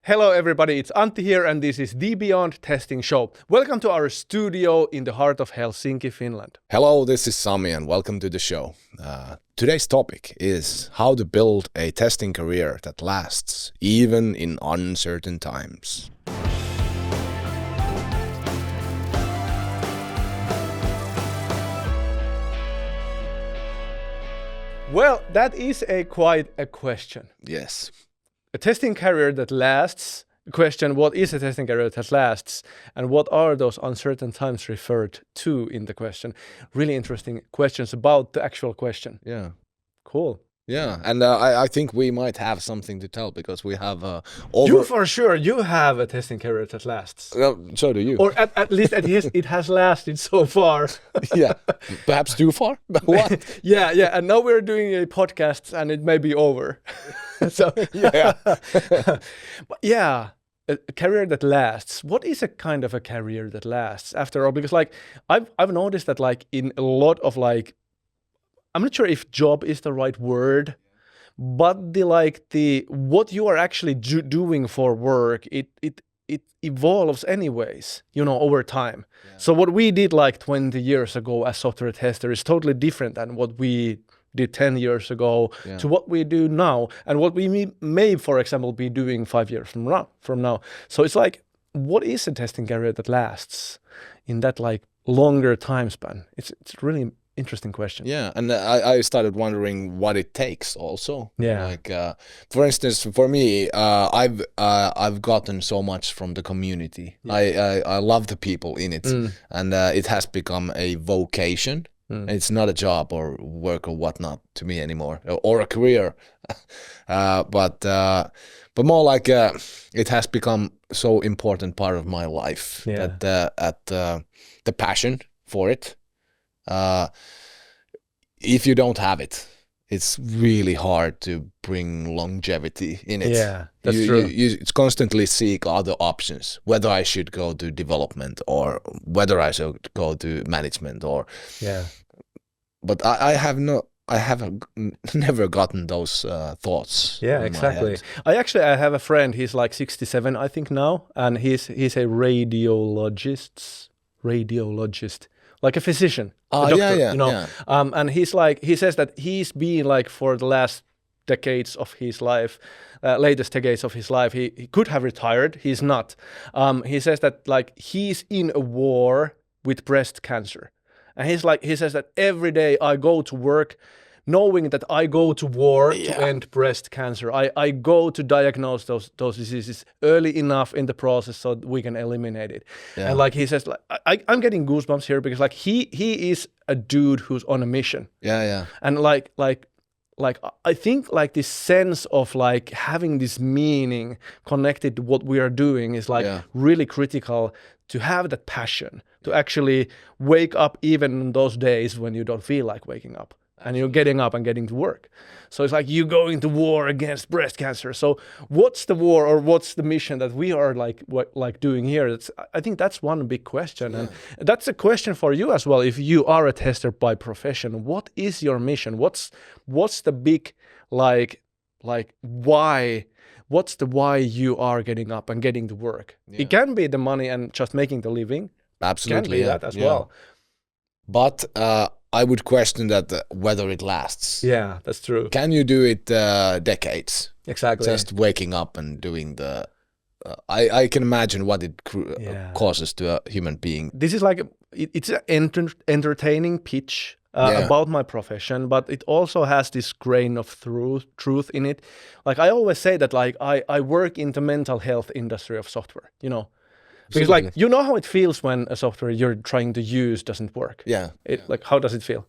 Hello everybody, it's Antti here and this is the Beyond Testing show. Welcome to our studio in the heart of Helsinki, Finland. Hello, this is Sami and welcome to the show. Today's topic is how to build a testing career that lasts even in uncertain times. Well, that is quite a question. Yes. A testing career that lasts. Question, what is a testing career that lasts? And what are those uncertain times referred to in the question? Really interesting questions about the actual question. Yeah. Cool. Yeah, and I think we might have something to tell because we have You for sure, you have a testing career that lasts. So do you. Or at least it has lasted so far. Yeah, perhaps too far? But what? Yeah, and now we're doing a podcast and it may be over. So Yeah. But yeah, a career that lasts. What is a kind of a career that lasts after all? Because like I've noticed that like in a lot of like, I'm not sure if job is the right word, but the what you are actually doing for work, it evolves anyways, over time. Yeah. So what we did like 20 years ago as software tester is totally different than what we did 10 years ago to what we do now and what we may, for example, be doing 5 years from now. So it's like, what is a testing career that lasts in that like longer time span? It's really interesting question. Yeah, and I started wondering what it takes also. Yeah. Like, for instance, for me, I've gotten so much from the community. Yeah. I love the people in it, and it has become a vocation. It's not a job or work or whatnot to me anymore, or a career, but more like it has become so important part of my life that the passion for it. If you don't have it, it's really hard to bring longevity in it. Yeah, that's true. You constantly seek other options, whether I should go to development or whether I should go to management or. Yeah. But I have never gotten those thoughts. Yeah, exactly. I have a friend. He's like 67, I think now, and he's a radiologist, like a physician, a doctor, and he says that he's been like for the last decades of his life, latest decades of his life, he could have retired. He's not. He says that like he's in a war with breast cancer. And he says that every day I go to work knowing that I go to war to end breast cancer. I go to diagnose those diseases early enough in the process so that we can eliminate it. Yeah. And like he says, like I'm getting goosebumps here because like he is a dude who's on a mission. Yeah. And like I think like this sense of like having this meaning connected to what we are doing is like really critical to have that passion, to actually wake up even in those days when you don't feel like waking up and you're getting up and getting to work. So it's like you going to war against breast cancer. So what's the war or what's the mission that we are like doing here? I think that's one big question. And that's a question for you as well. If you are a tester by profession, what is your mission? What's the big like why? What's the why you are getting up and getting to work? Yeah. It can be the money and just making the living. Absolutely. It can be that as well. But I would question that whether it lasts. Yeah, that's true. Can you do it decades? Exactly. Just waking up and doing the... I can imagine what it causes to a human being. This is like, it's an entertaining pitch. About my profession, but it also has this grain of truth in it. Like I always say that like I work in the mental health industry of software, because like how it feels when a software you're trying to use doesn't work. Yeah. Like how does it feel?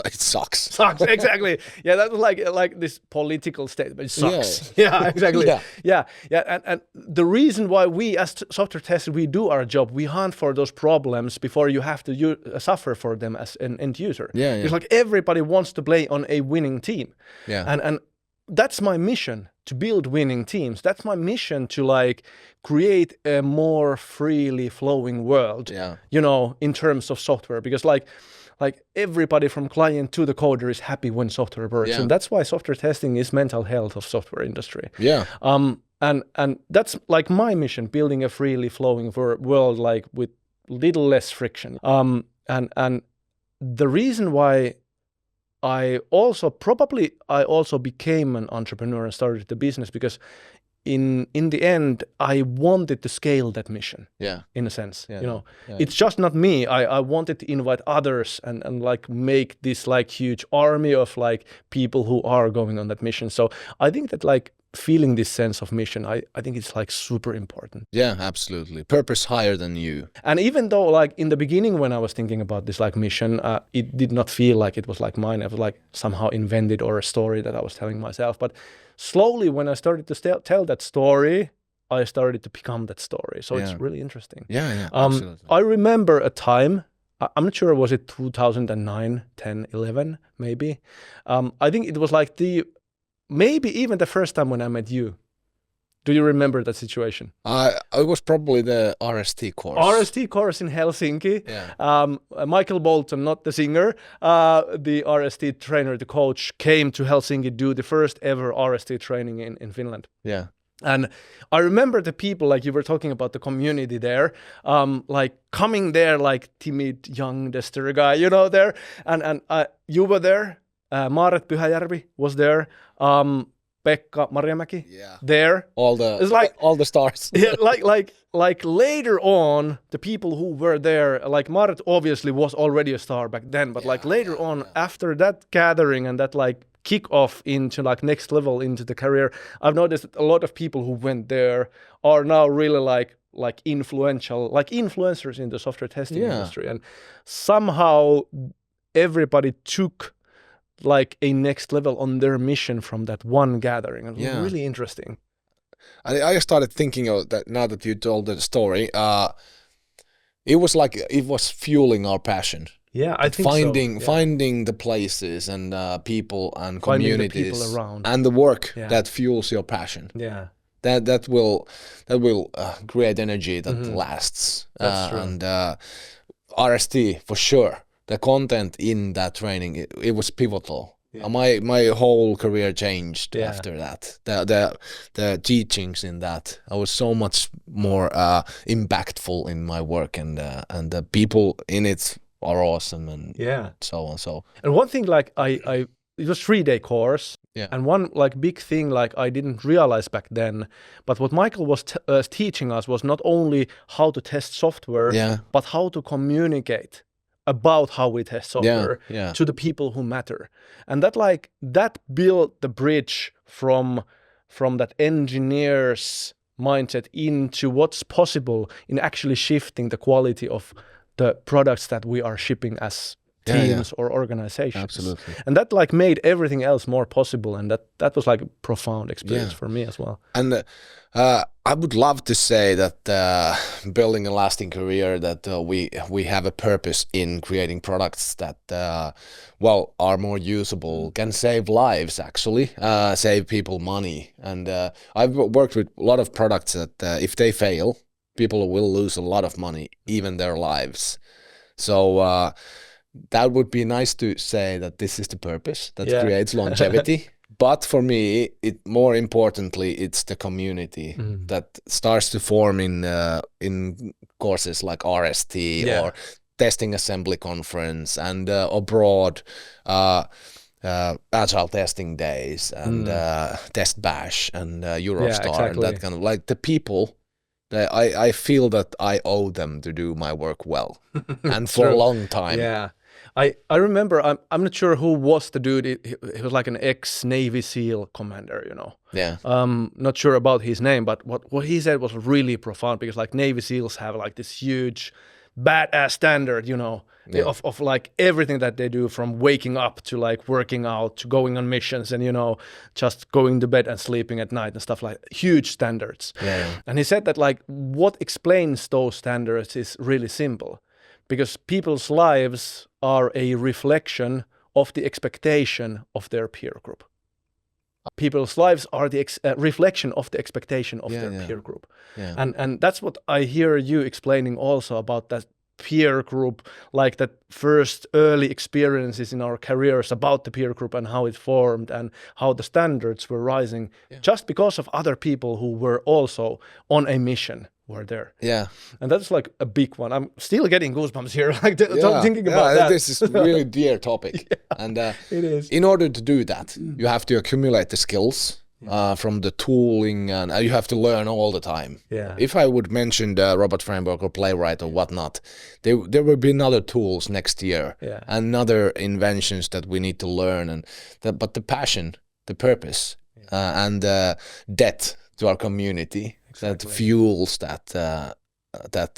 It sucks. Sucks, exactly. Yeah, that was like this political statement. It sucks. Yeah, exactly. Yeah. And the reason why we as software testers, we do our job, we hunt for those problems before you have to suffer for them as an end user. Yeah. It's like everybody wants to play on a winning team. Yeah. And that's my mission, to build winning teams. That's my mission, to like create a more freely flowing world, in terms of software, because like everybody from client to the coder is happy when software works. And that's why software testing is mental health of software industry. Yeah. And that's like my mission, building a freely flowing world like with little less friction. And the reason why I also became an entrepreneur and started the business because in the end I wanted to scale that mission. In a sense, it's just not me. I wanted to invite others and like make this like huge army of like people who are going on that mission. So I think that like feeling this sense of mission, I think it's like super important. Yeah, absolutely. Purpose higher than you. And even though like in the beginning when I was thinking about this like mission, it did not feel like it was like mine. It was like somehow invented or a story that I was telling myself. But slowly when I started to tell that story, I started to become that story. So it's really interesting. Yeah, absolutely. I remember a time, I'm not sure, was it 2009, 10, 11, maybe? I think it was like maybe even the first time when I met you. Do you remember that situation? It was probably the RST course. RST course in Helsinki. Michael Bolton, not the singer, the RST trainer, the coach, came to Helsinki to do the first ever RST training in Finland. Yeah. And I remember the people, like you were talking about the community there, like coming there like timid, young Dester guy, there. And you were there. Maaret Pyhäjärvi was there. Pekka Marjamäki there. All the stars. like later on, the people who were there, like Maaret obviously was already a star back then, but like later on, after that gathering and that like kick off into like next level into the career, I've noticed that a lot of people who went there are now really like influential, like influencers in the software testing industry. And somehow everybody took like a next level on their mission from that one gathering. It was really interesting. I started thinking of that now that you told the story. It was fueling our passion. Yeah, I think finding the places and people and communities, finding the people around, and the work that fuels your passion. Yeah, that will create energy that lasts. That's true. And RST for sure. The content in that training, it was pivotal. Yeah. My whole career changed after that. The teachings in that, I was so much more impactful in my work, and the people in it are awesome, and so on. So and one thing like it was 3-day course. Yeah. And one like big thing like I didn't realize back then, but what Michael was teaching us was not only how to test software, but how to communicate about how we test software to the people who matter. And that built the bridge from that engineer's mindset into what's possible in actually shifting the quality of the products that we are shipping as teams or organizations. Absolutely. And that like made everything else more possible, and that was like a profound experience for me as well. And I would love to say that building a lasting career, that we have a purpose in creating products that are more usable, can save lives actually, save people money. And I've worked with a lot of products that if they fail, people will lose a lot of money, even their lives. So that would be nice to say that this is the purpose that creates longevity. But for me, more importantly, it's the community that starts to form in courses like RST or Testing Assembly Conference, and abroad Agile Testing Days and Test Bash and Eurostar and that kind of like the people. I feel that I owe them to do my work well and for a long time. Yeah. I remember, I'm not sure who was the dude. He was like an ex-Navy SEAL commander, Yeah. Not sure about his name, but what he said was really profound, because like Navy SEALs have like this huge badass standard, of like everything that they do, from waking up to like working out to going on missions and, just going to bed and sleeping at night and stuff, like huge standards. Yeah. And he said that like what explains those standards is really simple. Because people's lives are a reflection of the expectation of their peer group. People's lives are the reflection of the expectation of their peer group. Yeah. And that's what I hear you explaining also about peer group, like that first early experiences in our careers about the peer group and how it formed and how the standards were rising just because of other people who were also on a mission were there. Yeah. And that's like a big one. I'm still getting goosebumps here, like thinking about that. This is a really dear topic. And it is. In order to do that, you have to accumulate the skills from the tooling, and you have to learn all the time. Yeah. If I would mention the robot framework or playwright or whatnot, there will be other tools next year and other inventions that we need to learn. But the passion, the purpose, and the debt to our community that fuels that.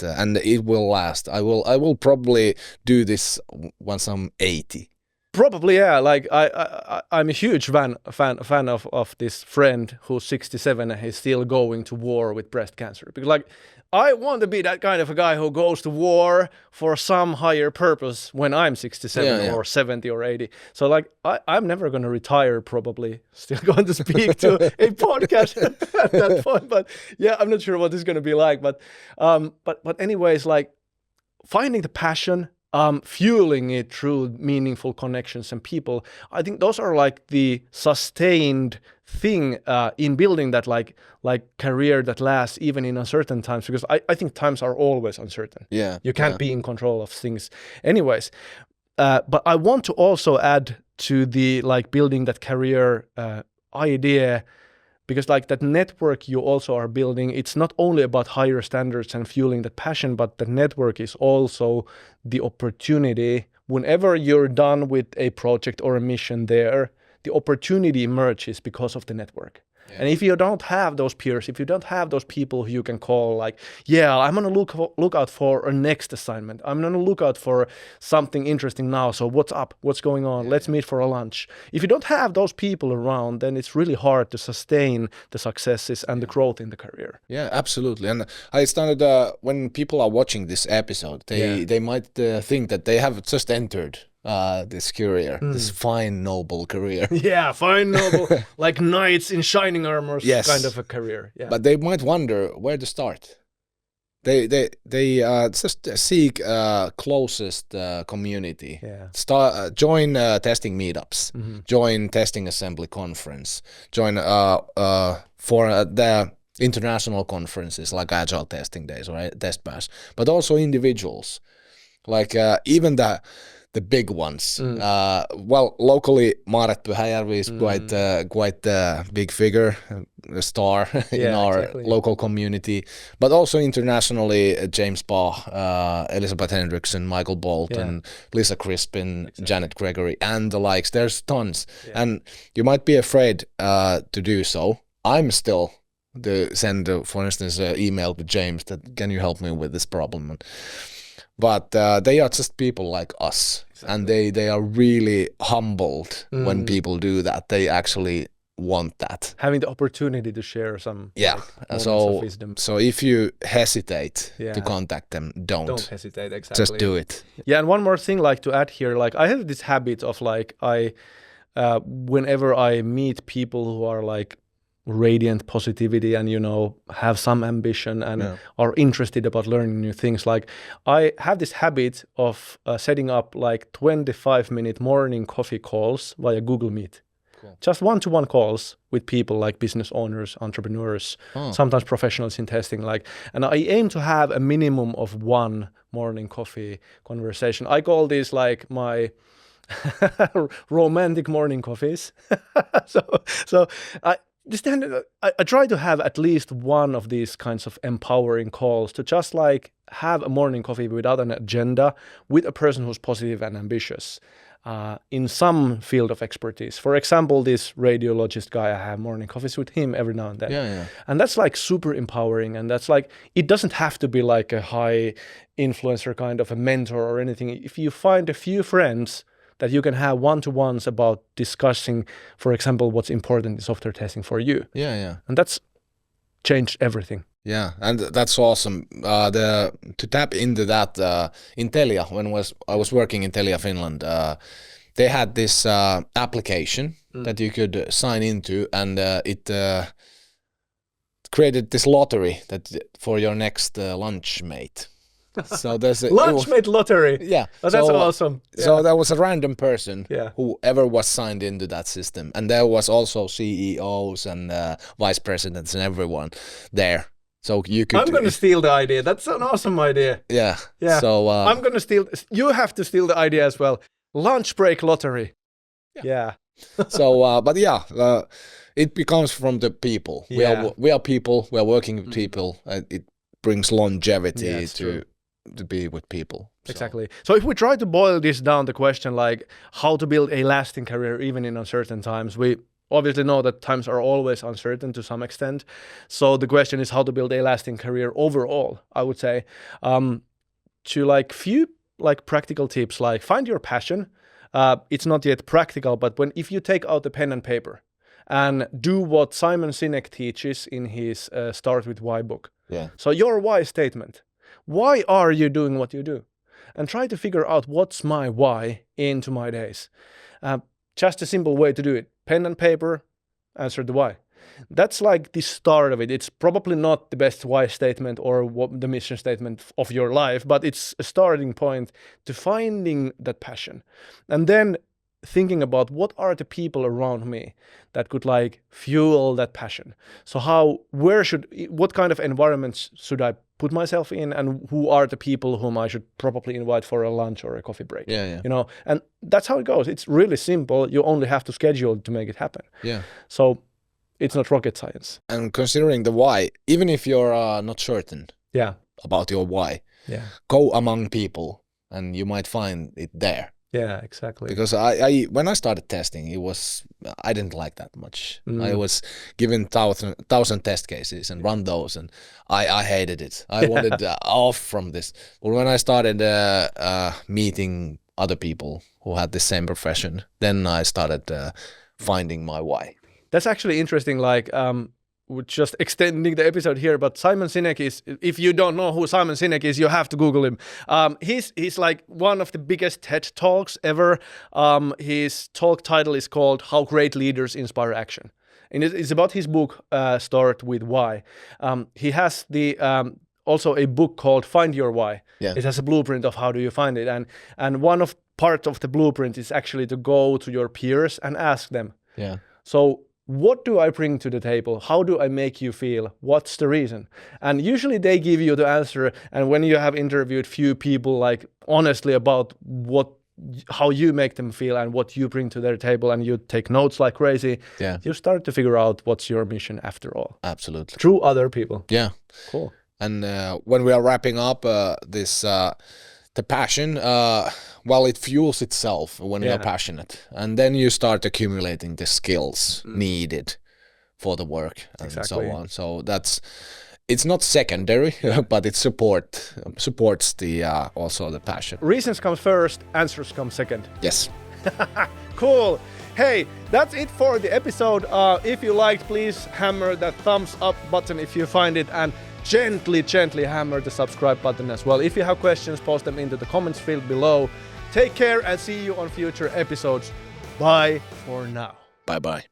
And it will last. I will probably do this once I'm 80. Probably, yeah. Like I'm a huge fan of this friend who's 67 and he's still going to war with breast cancer. Because like I want to be that kind of a guy who goes to war for some higher purpose when I'm 67 or 70 or 80. So like I'm never going to retire. Probably still going to speak to a podcast at that point. But yeah, I'm not sure what it's going to be like. But anyways, like finding the passion. Fueling it through meaningful connections and people. I think those are like the sustained thing in building that like career that lasts even in uncertain times, because I think times are always uncertain. Yeah. You can't be in control of things. Anyways, but I want to also add to the like building that career idea, because like that network you also are building, it's not only about higher standards and fueling that passion, but the network is also the opportunity. Whenever you're done with a project or a mission there, the opportunity emerges because of the network. Yeah. And if you don't have those peers, if you don't have those people who you can call like, yeah, I'm going to look out for a next assignment. I'm going to look out for something interesting now. So what's up? What's going on? Let's meet for a lunch. If you don't have those people around, then it's really hard to sustain the successes and the growth in the career. Yeah, absolutely. And I started, when people are watching this episode, they might think that they have just entered this career, this fine, noble career. Yeah, fine, noble, like knights in shining armor kind of a career. Yeah. But they might wonder where to start. They just seek closest community. Yeah. Join testing meetups. Join testing assembly conference. Join for the international conferences like Agile Testing Days or Test Bash. But also individuals, like even the big ones. Well, locally, Maaret Pyhäjärvi is quite a big figure, a star in our local community. But also internationally, James Baugh, Elizabeth Hendrickson, Michael Bolt, and Lisa Crispin, Janet Gregory, and the likes. There's tons. Yeah. And you might be afraid to do so. I'm still send, for instance, an email to James that, can you help me with this problem? But they are just people like us. And they are really humbled when people do that. They actually want that. Having the opportunity to share some moments of wisdom. So if you hesitate to contact them, don't hesitate, exactly. Just do it. Yeah, and one more thing like to add here, like I have this habit of like whenever I meet people who are like radiant positivity and have some ambition and are interested about learning new things, like I have this habit of setting up like 25-minute morning coffee calls via Google Meet. Cool. Just one-to-one calls with people like business owners, entrepreneurs, sometimes professionals in testing, and I aim to have a minimum of one morning coffee conversation. I call these like my romantic morning coffees. so I try to have at least one of these kinds of empowering calls to just like have a morning coffee without an agenda with a person who's positive and ambitious in some field of expertise. For example, this radiologist guy, I have morning coffees with him every now and then. Yeah. And that's like super empowering. And that's like, it doesn't have to be like a high influencer kind of a mentor or anything. If you find a few friends that you can have one-to-ones about discussing, for example, what's important in software testing for you. Yeah. And that's changed everything. Yeah, and that's awesome. To tap into that in Telia, when I was working in Telia Finland, they had this application that you could sign into, and it created this lottery that for your next Lunchmate. So there's a Lunchmate lottery. Yeah. Oh, that's awesome. So there was a random person Yeah. who ever was signed into that system. And there was also CEOs and vice presidents and everyone there. So you could... I'm going to steal the idea. That's an awesome idea. Yeah. Yeah. So I'm going to steal... You have to steal the idea as well. Lunch break lottery. Yeah. So, but yeah, it becomes from the people. Yeah. We are people. We are working with people. It brings longevity to be with people. So. Exactly. So if we try to boil this down, the question like how to build a lasting career even in uncertain times, we obviously know that times are always uncertain to some extent. So the question is how to build a lasting career overall, I would say. To like few like practical tips, like find your passion. It's not yet practical, but if you take out the pen and paper and do what Simon Sinek teaches in his Start With Why book. Yeah. So your why statement. Why are you doing what you do? And try to figure out what's my why into my days. Just a simple way to do it. Pen and paper, answer the why. That's like the start of it. It's probably not the best why statement or the mission statement of your life, but it's a starting point to finding that passion. And then thinking about what are the people around me that could like fuel that passion. So what kind of environments should I put myself in, and who are the people whom I should probably invite for a lunch or a coffee break? Yeah. You know, and that's how it goes. It's really simple. You only have to schedule to make it happen. Yeah. So it's not rocket science. And considering the why, even if you're not certain about your why, go among people and you might find it there. Yeah, exactly. Because I when I started testing, I didn't like that much. I was given 1,000 test cases and run those, and I hated it. I wanted off from this. But when I started meeting other people who had the same profession, then I started finding my why. That's actually interesting. Like, we're just extending the episode here, but Simon Sinek is, if you don't know who Simon Sinek is, you have to Google him. He's like one of the biggest TED Talks ever. His talk title is called How Great Leaders Inspire Action. And it's about his book, Start With Why. He has also a book called Find Your Why. Yeah. It has a blueprint of how do you find it. And part of the blueprint is actually to go to your peers and ask them. Yeah. So what do I bring to the table? How do I make you feel? What's the reason? And usually they give you the answer. And when you have interviewed few people, like honestly about how you make them feel and what you bring to their table, and you take notes like crazy, you start to figure out what's your mission after all. Absolutely. Through other people. Yeah. Cool. And when we are wrapping up the passion, it fuels itself when you're passionate, and then you start accumulating the skills needed for the work and so on. So it's not secondary, but it supports also the passion. Reasons come first, answers come second. Yes. Cool. Hey, that's it for the episode. If you liked, please hammer that thumbs up button if you find it, and gently hammer the subscribe button as well. If you have questions, post them into the comments field below. Take care and see you on future episodes. Bye for now. Bye-bye.